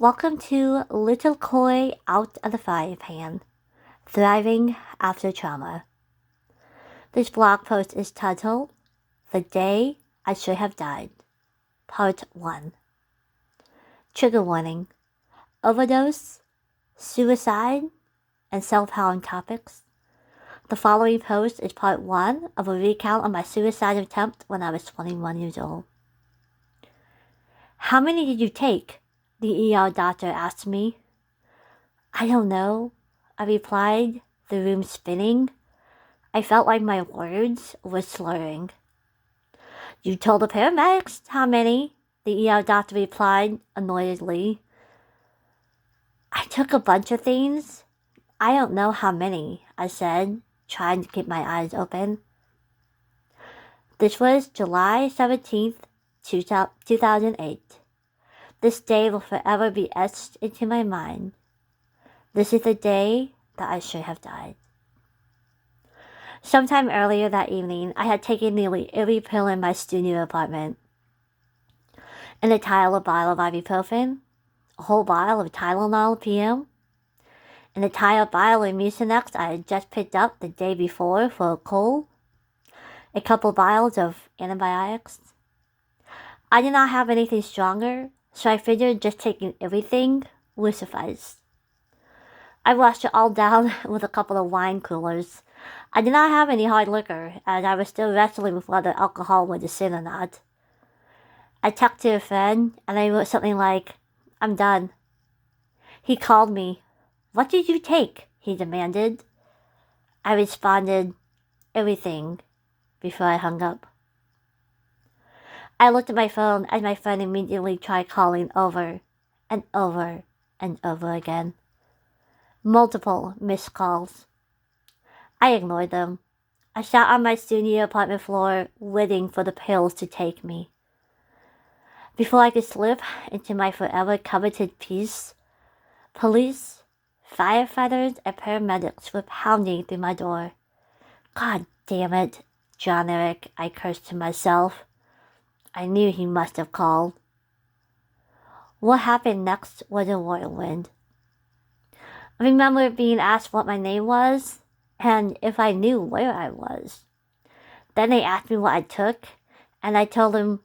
Welcome to Little Koi Out of the Frying Pan, Thriving After Trauma. This blog post is titled, The Day I Should Have Died, Part 1. Trigger warning: overdose, suicide, and self-harm topics. The following post is part 1 of a recount of my suicide attempt when I was 21 years old. How many did you take? The ER doctor asked me. I don't know, I replied, the room spinning. I felt like my words were slurring. You told the paramedics how many, the ER doctor replied annoyedly. I took a bunch of things. I don't know how many, I said, trying to keep my eyes open. This was July 17th, 2008. This day will forever be etched into my mind. This is the day that I should have died. Sometime earlier that evening, I had taken nearly every pill in my studio apartment. An entire bottle of ibuprofen, a whole bottle of Tylenol PM, an entire bottle of Mucinex I had just picked up the day before for a cold, a couple bottles of antibiotics. I did not have anything stronger, so I figured just taking everything would suffice. I washed it all down with a couple of wine coolers. I did not have any hard liquor, as I was still wrestling with whether alcohol was a sin or not. I texted a friend, and I wrote something like, I'm done. He called me. What did you take? He demanded. I responded, everything, before I hung up. I looked at my phone as my friend immediately tried calling over and over and over again. Multiple missed calls. I ignored them. I sat on my studio apartment floor waiting for the pills to take me. Before I could slip into my forever coveted peace, police, firefighters, and paramedics were pounding through my door. God damn it, John Eric, I cursed to myself. I knew he must have called. What happened next was a whirlwind. I remember being asked what my name was, and if I knew where I was. Then they asked me what I took, and I told them,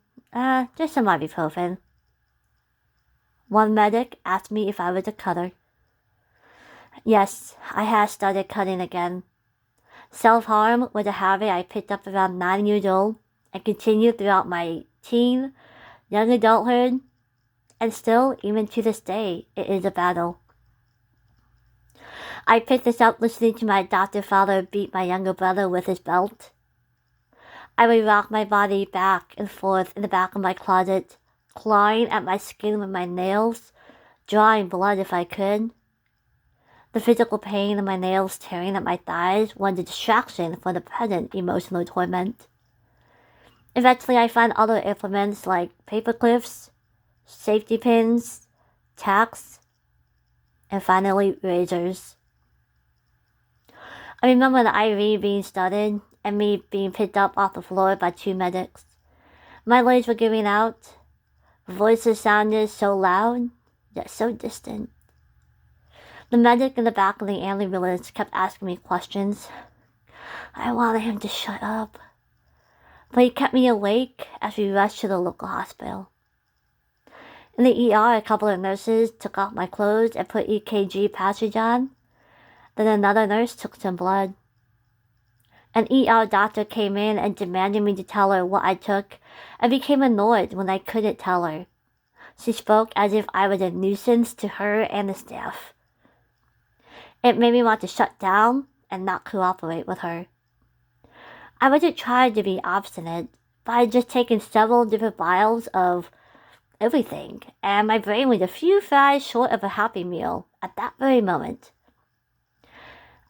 just some ibuprofen. One medic asked me if I was a cutter. Yes, I had started cutting again. Self-harm was a habit I picked up around 9 years old and continued throughout my teen, young adulthood, and still, even to this day, it is a battle. I picked this up listening to my adopted father beat my younger brother with his belt. I would rock my body back and forth in the back of my closet, clawing at my skin with my nails, drawing blood if I could. The physical pain of my nails tearing at my thighs was a distraction for the present emotional torment. Eventually, I found other implements like paper clips, safety pins, tacks, and finally razors. I remember the IV being started and me being picked up off the floor by 2 medics. My legs were giving out. Voices sounded so loud, yet so distant. The medic in the back of the ambulance kept asking me questions. I wanted him to shut up, but he kept me awake as we rushed to the local hospital. In the ER, a couple of nurses took off my clothes and put EKG patches on. Then another nurse took some blood. An ER doctor came in and demanded me to tell her what I took and became annoyed when I couldn't tell her. She spoke as if I was a nuisance to her and the staff. It made me want to shut down and not cooperate with her. I wasn't trying to be obstinate, but I had just taken several different vials of everything, and my brain was a few fries short of a happy meal at that very moment.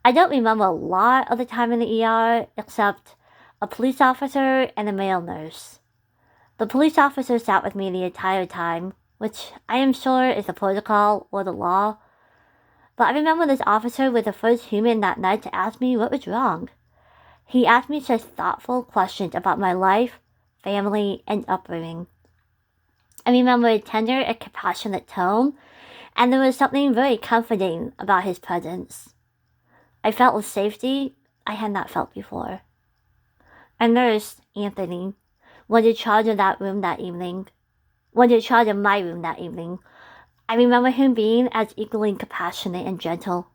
I don't remember a lot of the time in the ER, except a police officer and a male nurse. The police officer sat with me the entire time, which I am sure is the protocol or the law, but I remember this officer was the first human that night to ask me what was wrong. He asked me such thoughtful questions about my life, family, and upbringing. I remember a tender and compassionate tone and there was something very comforting about his presence. I felt a safety I had not felt before. A nurse, Anthony, was in charge of that room that evening. Was in charge of my room that evening. I remember him being as equally compassionate and gentle.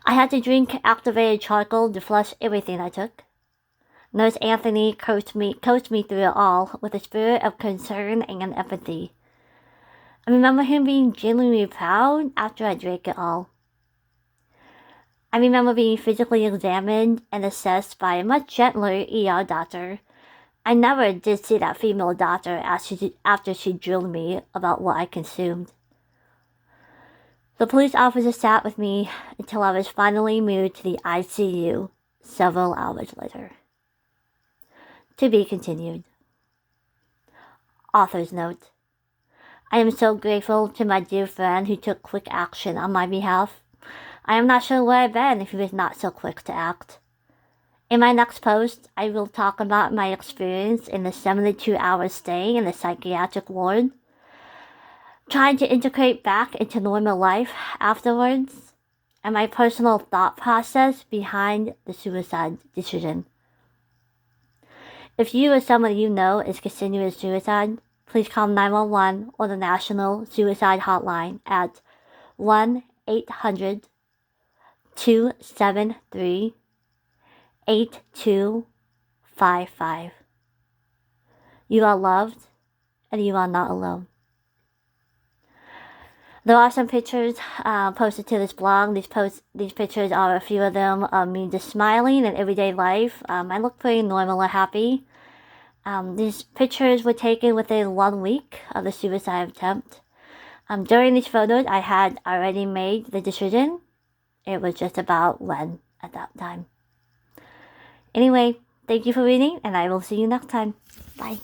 I had to drink activated charcoal to flush everything I took. Nurse Anthony coached me through it all with a spirit of concern and empathy. I remember him being genuinely proud after I drank it all. I remember being physically examined and assessed by a much gentler ER doctor. I never did see that female doctor after she drilled me about what I consumed. The police officer sat with me until I was finally moved to the ICU several hours later. To be continued. Author's note. I am so grateful to my dear friend who took quick action on my behalf. I am not sure where I'd been if he was not so quick to act. In my next post, I will talk about my experience in the 72-hour stay in the psychiatric ward, trying to integrate back into normal life afterwards, and my personal thought process behind the suicide decision. If you or someone you know is considering suicide, please call 911 or the National Suicide Hotline at 1-800-273-8255. You are loved, and you are not alone. There are some pictures posted to this blog. These pictures are a few of them of me just smiling in everyday life. I look pretty normal and happy. These pictures were taken within 1 week of the suicide attempt. During these photos, I had already made the decision. It was just about when at that time. Anyway, thank you for reading, and I will see you next time. Bye.